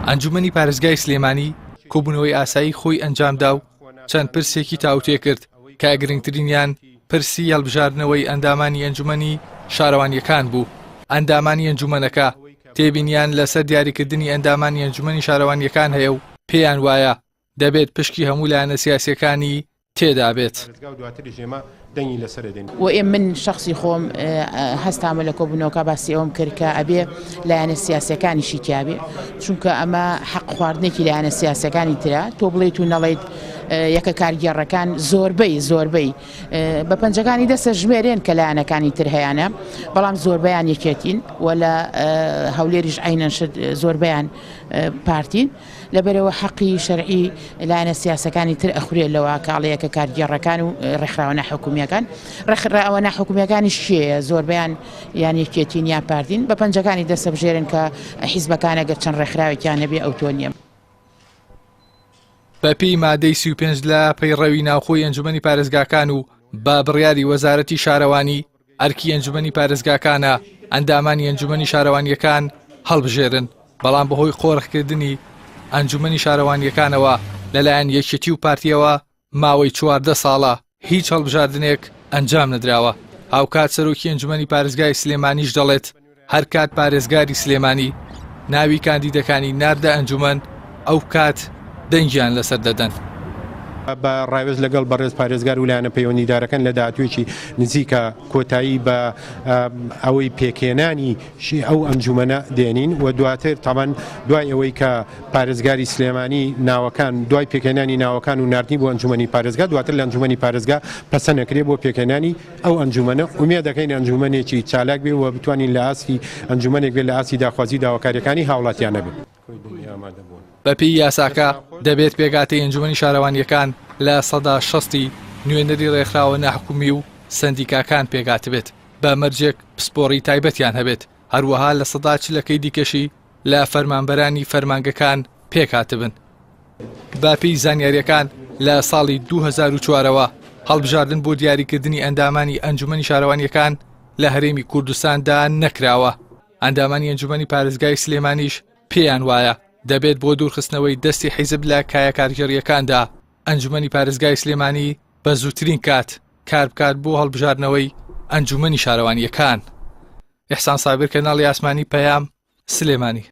ئەنجومەنی پارێزگای سلێمانی کۆبوونەوەی ئاسایی خۆی ئەنجامدا و چەند پرسێکی تاوتێ کرد کە گرنگترینیان پرسی هەڵبژاردنەوەی ئەندامانی ئەنجومەنی شارەوانیەکان بوو. ئەندامانی ئەنجومەنەکە تێبینیان لەسەر دیاریکردنی ئەندامانی ئەنجومەنی شارەوانیەکان هەیە و پێیان وایە دەبێت پشکی هەموو لایەنە سیاسیەکانی تێدا بێت. وإن من شخصي خوم هستعمل كوبنوكا بس يوم كركا أبي لأن السياسة كان شيء كابي شونك أما حق خواردنيكي لأن السياسة كان ترى توبليتو نلايد یەکە کارگەڕەکان زۆربەی بە پەنجەکانی دەستە ژمێرێن کە لایەنەکانی تر هەیەە بەڵام زۆربەیان یەکێتین و لە هەولێریش عینەنشت زۆربەیان پارتین لەبەرەوە حەقی شەرعی لایەنە سیاسەکانی تر ئەخورێت لەوە کاڵەیەکە کارگەڕەکان و ڕێکخراوە ناحکومیەکان ڕێکخراوە ناحکومیەکانی شێیە زۆربەیان یان یەکێتین یا پارتین بە پەنجەکانی دەستە بژێرن کە حیزبەکانە گەر چەند ڕێکخراوێکیان نەبێ ئەو تۆ نییە. بەپێی مادەی 35 لە پەیڕەوی ناوخۆی ئەنجومەنی پارێزگاکان و با بڕیاری وەزارەتی شارەوانی ئەرکی ئەنجومەنی پارێزگاکانە ئەندامانی ئەنجومەنی شارەوانیەکان هەڵبژێرن بەڵام بەهۆی قۆڕخکردنی ئەنجومەنی شارەوانیەکانەوە لەلایەن یەکێتی و پارتیەوە ماوەی 14 ساڵە هیچ هەڵبژاردنێک ئەنجام نەدراوە. هاوکات سەرۆکی ئەنجومەنی پارێزگای سلێمانیش دەڵێت هەر کات پارێزگاری سلێمانی ناوی کاندیدەکانی ناردە ئەنجومەن ئەو کات دەنگیان لەسەر دەدەن. بە ڕاوێز لەگەڵ بەڕێز پارێزگار و لایەنە پەیوەندیدارەکان لە داهاتوویەکی نزیکە کۆتایی بە ئەوەی پێکێنانی ئەو ئەنجومەنە دێنین و دواتر تاوان دوای ئەوەی کە پارێزگاری سلێمانی ناوەکان دوای پێکێنانی ناوەکان و نردنی بۆ ئەنجومەنی پارێزگا دواتر لە ئەنجومەنی پارێزگا پەسە نەکرێت بۆ پێکێنانی ئەو ئەنجومەنە ومێ دەکەین ئەنجومەنێکی چالاک بێ و بتوانین لە ئاستی ئەنجومەنێک بێت لە ئاستی داخوازی داواکاریەکانی هاوڵاتیان نەبێت. بەپێی یاساکە دەبێت پێگاتەی ئەنجومەنی شارەوانیەکان لە 60 نوێنەری ڕێکخراوە ناحکومی و سندیکاکان پێگات بێت بە مەرجێک پسپۆڕی تایبەتیان هەبێت هەروەها لە 40 دیکەشی لە فەرمانبەرانی فەرمانگەکان پێکاتبن. بەپێی زانیاریەکان لە ساڵی 2004ەوە هەڵبژاردن بۆ دیاریکردنی ئەندامانی ئەنجومەنی شارەوانیەکان لە هەرێمی کوردستاندا نەکراوە. ئەندامانی ئەنجومەنی پارێزگای سلێمانیش پێیان وایە دەبێت بۆ دوورخستنەوەی دەستی حیزب لە کایە کارگەڕیەکاندا ئەنجومەنی پارێزگای سلێمانی بە زووترین کات کار بکات بۆ هەڵبژاردنەوەی ئەنجومەنی شارەوانیەکان. ئیحسان سابر کەناڵی ئاسمانی پەیام سلێمانی.